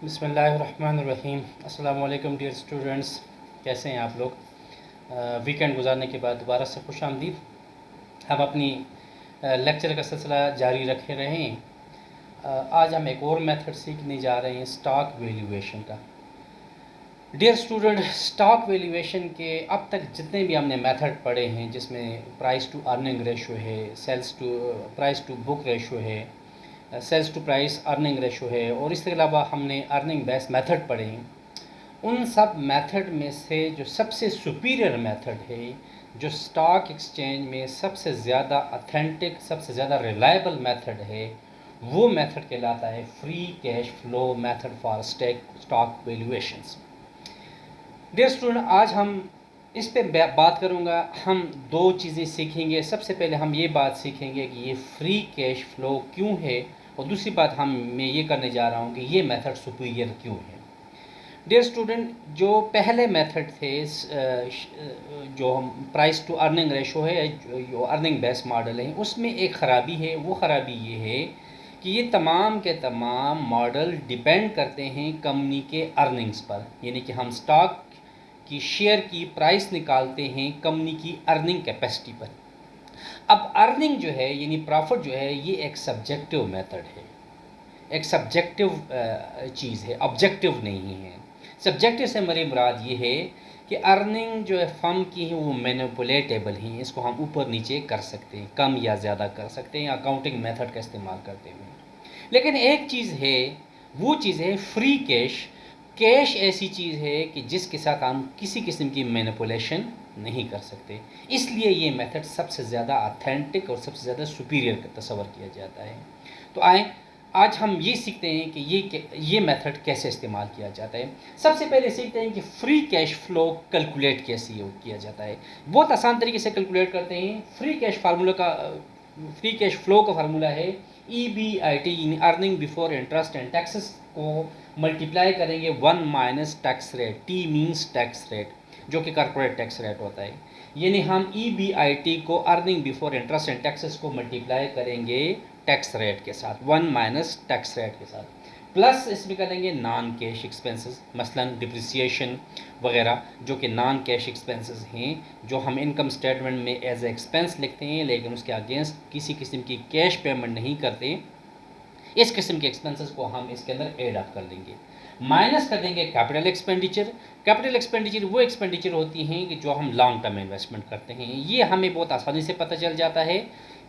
बिस्मिल्लाहिर्रहमानिर्रहीम। अस्सलाम वालेकुम डियर स्टूडेंट्स, कैसे हैं आप लोग? वीकेंड गुजारने के बाद दोबारा से खुश आमदीद। हम अपनी लेक्चर का सिलसिला जारी रखे रहें। आज हम एक और मेथड सीखने जा रहे हैं, स्टॉक वैल्यूएशन का। डियर स्टूडेंट, स्टॉक वैल्यूएशन के अब तक जितने भी हमने मेथड पढ़े हैं, जिसमें प्राइस टू अर्निंग रेशो है, sales to price to book ratio है, sales to price earning ratio है, और इसके अलावा हमने अर्निंग बेस्ड मेथड पढ़े हैं। उन सब मेथड में से जो सबसे सुपीरियर मेथड है, जो स्टॉक एक्सचेंज में सबसे ज़्यादा ऑथेंटिक, सबसे ज़्यादा रिलायबल मेथड है, वो मेथड कहलाता है free cash flow method for stock valuations. Dear student, आज हम इस पे बात करूँगा। हम दो चीज़ें सीखेंगे। सबसे पहले हम ये बात सीखेंगे कि ये फ्री कैश फ्लो क्यों है, और दूसरी बात मैं ये करने जा रहा हूँ कि ये मेथड सुपीरियर क्यों है। डियर स्टूडेंट, जो पहले मेथड थे, जो हम प्राइस टू अर्निंग रेशो है, जो अर्निंग बेस्ड मॉडल है, उसमें एक ख़राबी है। वो ख़राबी ये है कि ये तमाम के तमाम मॉडल डिपेंड करते हैं कंपनी के अर्निंग्स पर, यानी कि हम स्टॉक की शेयर की प्राइस निकालते हैं कंपनी की अर्निंग कैपेसिटी पर। अब अर्निंग जो है, यानी प्रॉफिट जो है, ये एक सब्जेक्टिव मेथड है, एक सब्जेक्टिव चीज़ है, ऑब्जेक्टिव नहीं है। सब्जेक्टिव से मेरी मुराद ये है कि अर्निंग जो है फर्म की है वो मैनिपुलेटेबल हैं, इसको हम ऊपर नीचे कर सकते हैं, कम या ज़्यादा कर सकते हैं अकाउंटिंग मेथड का इस्तेमाल करते हुए। लेकिन एक चीज़ है, वो चीज़ है फ्री कैश। कैश ऐसी चीज़ है कि जिसके साथ हम किसी किस्म की मैनिपुलेशन नहीं कर सकते, इसलिए ये मेथड सबसे ज़्यादा ऑथेंटिक और सबसे ज़्यादा सुपीरियर का तस्वर किया जाता है। तो आए आज हम ये सीखते हैं कि ये मेथड कैसे इस्तेमाल किया जाता है। सबसे पहले सीखते हैं कि फ्री कैश फ्लो कैलकुलेट कैसे किया जाता है। बहुत आसान तरीके से कैलकुलेट करते हैं। फ्री कैश फ्लो का फार्मूला है EBIT, यानी earning before interest and taxes को मल्टीप्लाई करेंगे 1 minus tax rate. T means tax rate, जो कि कॉर्पोरेट टैक्स रेट होता है। यानी हम EBIT को earning before interest and taxes को मल्टीप्लाई करेंगे टैक्स रेट के साथ, 1 माइनस टैक्स रेट के साथ, प्लस इसमें करेंगे नॉन कैश एक्सपेंसेस, मसलन डिप्रिसिएशन वगैरह, जो कि नॉन कैश एक्सपेंसेस हैं, जो हम इनकम स्टेटमेंट में एज ए एक्सपेंस लिखते हैं, लेकिन उसके अगेंस्ट किसी किस्म की कैश पेमेंट नहीं करते। इस किस्म के एक्सपेंसेस को हम इसके अंदर एड अप कर देंगे। माइनस कर देंगे कैपिटल एक्सपेंडिचर। कैपिटल एक्सपेंडिचर वो एक्सपेंडिचर होती हैं कि जो हम लॉन्ग टर्म इन्वेस्टमेंट करते हैं। ये हमें बहुत आसानी से पता चल जाता है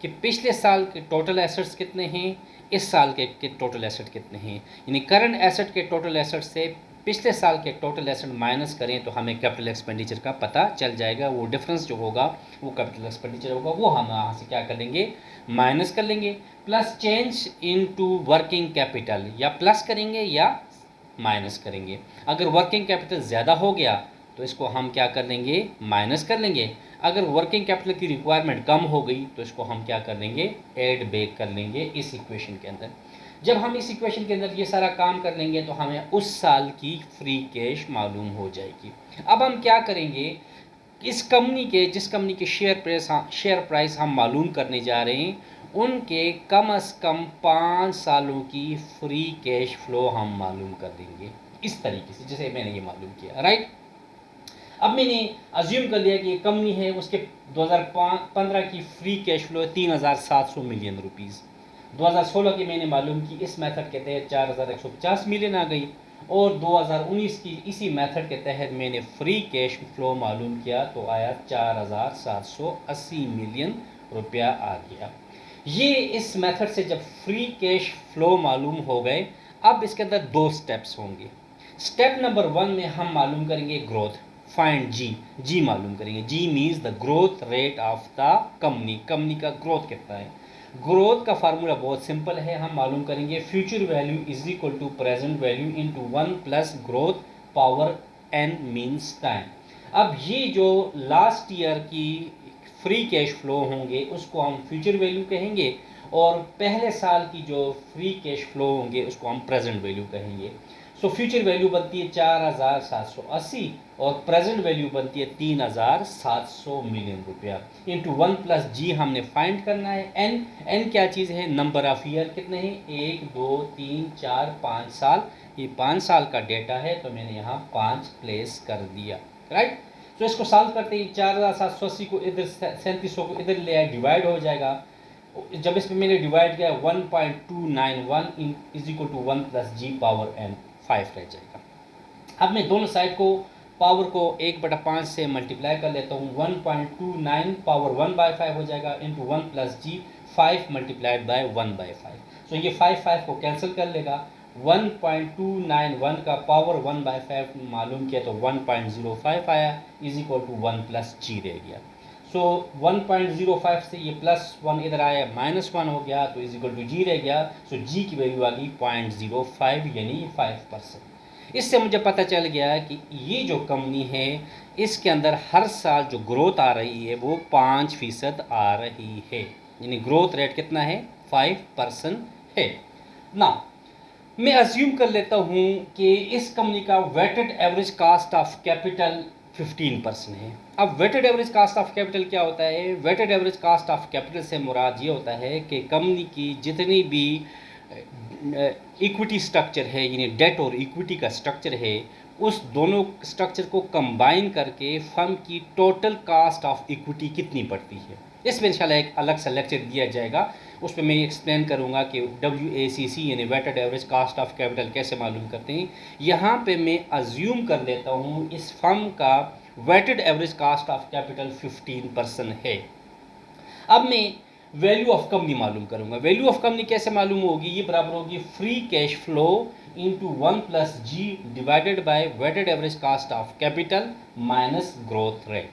कि पिछले साल के टोटल एसेट्स कितने हैं, इस साल के टोटल एसेट कितने हैं। यानी करंट एसेट के टोटल एसेट से पिछले साल के टोटल एसेट माइनस करें तो हमें कैपिटल एक्सपेंडिचर का पता चल जाएगा। वो डिफरेंस जो होगा वो कैपिटल एक्सपेंडिचर होगा, वो हम यहाँ से क्या कर लेंगे, माइनस कर लेंगे। Plus change into working capital, या प्लस करेंगे या माइनस करेंगे। अगर वर्किंग कैपिटल ज़्यादा हो गया तो इसको हम क्या कर लेंगे, माइनस कर लेंगे। अगर वर्किंग कैपिटल की रिक्वायरमेंट कम हो गई तो इसको हम क्या कर लेंगे, ऐड बैक कर लेंगे इस इक्वेशन के अंदर। जब हम इस इक्वेशन के अंदर ये सारा काम कर लेंगे तो हमें उस साल की फ्री कैश मालूम हो जाएगी। अब हम क्या करेंगे, इस कंपनी के, जिस कंपनी के शेयर प्राइस हम मालूम करने जा रहे हैं, उनके कम से कम 5 सालों की फ्री कैश फ्लो हम मालूम कर देंगे, इस तरीके से जैसे मैंने ये मालूम किया, राइट। अब मैंने अज्यूम कर लिया कि ये कंपनी है, उसके 2015 की फ्री कैश फ्लो है 3,700 मिलियन रुपीज़। 2016 की मैंने मालूम की, इस मेथड के तहत 4,150 मिलियन आ गई, और 2019 की इसी मेथड के तहत मैंने फ्री कैश फ्लो मालूम किया तो आया 4,780 मिलियन रुपया आ गया। ये इस मेथड से जब फ्री कैश फ्लो मालूम हो गए, अब इसके अंदर दो स्टेप्स होंगे। स्टेप नंबर 1 में हम मालूम करेंगे ग्रोथ, फाइंड जी मालूम करेंगे। G means the growth rate of the company का ग्रोथ कितना है। ग्रोथ का फार्मूला बहुत सिंपल है, हम मालूम करेंगे future value is equal to present value into 1 plus growth power n means time. अब ये जो लास्ट ईयर की फ्री कैश फ्लो होंगे उसको हम फ्यूचर वैल्यू कहेंगे, और पहले साल की जो फ्री कैश फ्लो होंगे उसको हम प्रेजेंट वैल्यू कहेंगे। सो फ्यूचर वैल्यू बनती है 4780 और प्रेजेंट वैल्यू बनती है 3700 मिलियन रुपया। इंटू 1+G हमने फाइंड करना है। एन क्या चीज़ है? नंबर ऑफ ईयर कितने हैं? 1 2 3 4 5 साल। ये 5 साल का डेटा है तो मैंने यहाँ 5 प्लेस कर दिया, राइट। तो इसको सॉल्व करते ही 4780 को इधर 3700 को इधर ले आए, डिवाइड हो जाएगा। जब इसमें मैंने डिवाइड किया 1.291 is equal to 1+G power n 5 रह जाएगा। अब मैं दोनों साइड को पावर को 1/5 से मल्टीप्लाई कर लेता हूँ। 1.29 पावर 1/5 हो जाएगा इंटू 1+G 5 मल्टीप्लाइड बाय 1/5। सो ये 5 को कैंसिल कर लेगा। 1.291 का पावर 1/5 मालूम किया तो 1.05 आया इज इक्वल टू 1+G रह गया। सो 1.05 से ये +1 इधर आया, -1 हो गया तो इज इक्वल टू G रह गया। सो G की वैल्यू आ गई 0.05 यानी 5%। इससे मुझे पता चल गया कि ये जो कंपनी है इसके अंदर हर साल जो ग्रोथ आ रही है वो 5% आ रही है, यानी ग्रोथ रेट कितना है? 5% है ना। मैं अज्यूम कर लेता हूँ कि इस कंपनी का weighted average cost of capital 15% है। अब weighted average cost of capital क्या होता है? Weighted average cost of capital से मुराद ये होता है कि कंपनी की जितनी भी इक्विटी स्ट्रक्चर है, यानी डेट और इक्विटी का स्ट्रक्चर है, उस दोनों स्ट्रक्चर को कंबाइन करके फर्म की टोटल कास्ट ऑफ इक्विटी कितनी पड़ती है। इसमें इंशाल्लाह एक अलग सा लेक्चर दिया जाएगा, उसमें मैं एक्सप्लेन करूंगा कि WACC यानी weighted average cost of capital कैसे मालूम करते हैं। यहाँ पे मैं अज्यूम कर लेता हूँ इस फर्म का weighted average cost of capital 15% है। अब मैं वैल्यू ऑफ कंपनी मालूम करूंगा। वैल्यू ऑफ कंपनी कैसे मालूम होगी? ये बराबर होगी free cash flow into 1+G divided by weighted average cost of capital minus growth rate.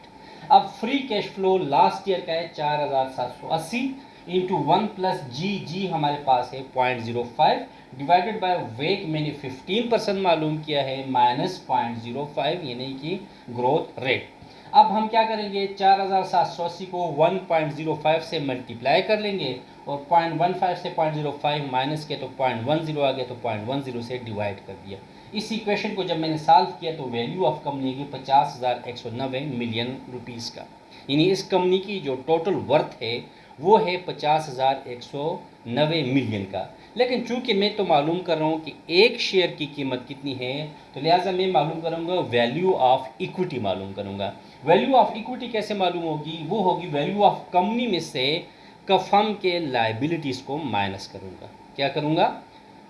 अब free cash flow last year का है 4780 इंटू 1+G हमारे पास है 0.05 डिवाइडेड बाय वेक मैंने 15% मालूम किया है माइनस 0.05 यानी कि ग्रोथ रेट। अब हम क्या करेंगे? 4780 को 1.05 से मल्टीप्लाई कर लेंगे और 0.15 से 0.05 माइनस किया तो 0.10 आ गया, तो 0.10 से डिवाइड कर दिया। इस इक्वेशन को जब मैंने सॉल्व किया तो वैल्यू ऑफ कंपनी की 50,190 मिलियन रुपीस का, यानी इस कंपनी की जो टोटल वर्थ है वो है 50,190 मिलियन का। लेकिन चूंकि मैं तो मालूम कर रहा हूँ कि एक शेयर की कीमत कितनी है, तो लिहाजा मैं मालूम करूँगा वैल्यू ऑफ इक्विटी मालूम करूँगा। वैल्यू ऑफ इक्विटी कैसे मालूम होगी? वो होगी वैल्यू ऑफ कंपनी में से फर्म के लायबिलिटीज़ को माइनस करूँगा। क्या करूँगा?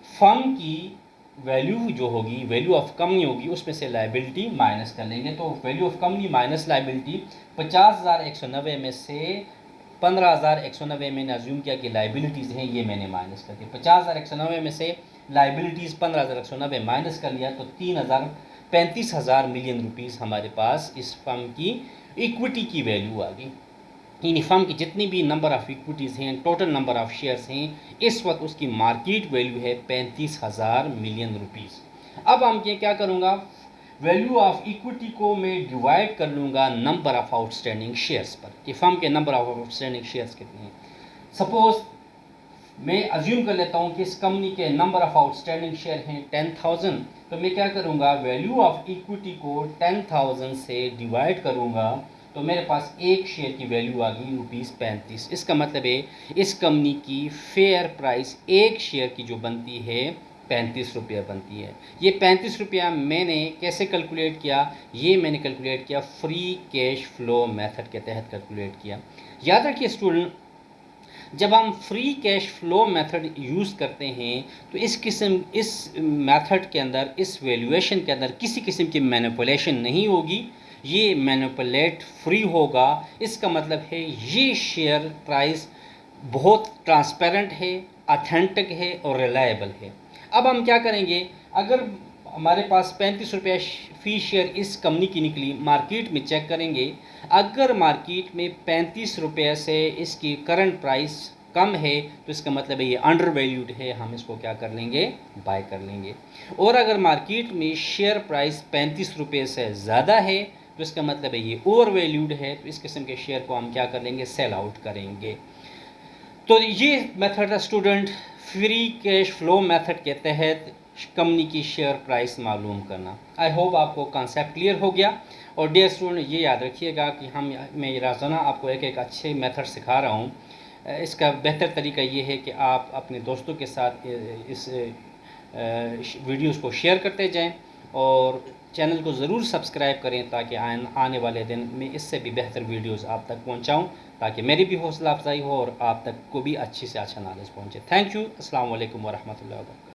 फर्म की वैल्यू जो होगी, वैल्यू ऑफ कंपनी होगी, उसमें से लायबिलिटी माइनस कर लेंगे। तो value of company minus liability 50,190 में से 15,190 मैंने अज्यूम किया कि लाइबिलिटीज़ हैं, ये मैंने माइनस कर दिया। 50,190 में से लाइबिलिटीज़ 15,190 माइनस कर लिया तो 35,000 मिलियन रुपीस हमारे पास इस फर्म की इक्विटी की वैल्यू आ गई। इन फर्म की जितनी भी नंबर ऑफ़ इक्विटीज़ हैं, टोटल नंबर ऑफ़ शेयर्स हैं, इस वक्त उसकी मार्केट वैल्यू है 35,000 मिलियन रुपीस। अब हम ये क्या करूँगा? वैल्यू ऑफ इक्विटी को मैं डिवाइड कर लूँगा नंबर ऑफ़ आउटस्टैंडिंग शेयर्स पर कि फर्म के नंबर ऑफ़ आउटस्टैंडिंग शेयर्स कितने हैं। सपोज़ मैं अज्यूम कर लेता हूँ कि इस कंपनी के नंबर ऑफ़ आउटस्टैंडिंग शेयर हैं 10,000, तो मैं क्या करूँगा? वैल्यू ऑफ इक्विटी को 10,000 से डिवाइड करूँगा तो मेरे पास एक शेयर की वैल्यू आ गई ₹35। इसका मतलब है इस कंपनी की फेयर प्राइस एक शेयर की जो बनती है 35 रुपया बनती है। ये 35 रुपया मैंने कैसे कैलकुलेट किया? ये मैंने कैलकुलेट किया फ्री कैश फ्लो मेथड के तहत कैलकुलेट किया। याद रखिए स्टूडेंट, जब हम free cash flow method use करते हैं तो इस मेथड के अंदर, इस वैल्यूएशन के अंदर किसी किस्म की मैनिपुलेशन नहीं होगी, ये मैनिपुलेट फ्री होगा। इसका मतलब है ये शेयर प्राइस बहुत ट्रांसपेरेंट है, ऑथेंटिक है और रिलायबल है। अब हम क्या करेंगे? अगर हमारे पास 35 रुपये फ़ी शेयर इस कंपनी की निकली, मार्केट में चेक करेंगे, अगर मार्केट में 35 रुपये से इसकी करंट प्राइस कम है तो इसका मतलब है ये अंडर वैल्यूड है, हम इसको क्या कर लेंगे? बाय कर लेंगे। और अगर मार्केट में शेयर प्राइस 35 रुपये से ज़्यादा है तो इसका मतलब है ये ओवर वैल्यूड है, तो इस किस्म के शेयर को हम क्या कर लेंगे? सेल आउट करेंगे। तो ये मेथड है student free cash flow method के तहत कंपनी की शेयर प्राइस मालूम करना। आई होप आपको कॉन्सेप्ट क्लियर हो गया। और डियर स्टूडेंट ये याद रखिएगा कि मैं रोज़ाना आपको एक एक अच्छे मेथड सिखा रहा हूँ। इसका बेहतर तरीका ये है कि आप अपने दोस्तों के साथ इस वीडियोस को शेयर करते जाएं और चैनल को ज़रूर सब्सक्राइब करें ताकि आने वाले दिन में इससे भी बेहतर वीडियोस आप तक पहुंचाऊं, ताकि मेरी भी हौसला अफजाई हो और आप तक को भी अच्छी से अच्छा नॉलेज पहुंचे। Thank you. अस्सलाम वालेकुम वरहमतुल्लाहि वबरकातुहू।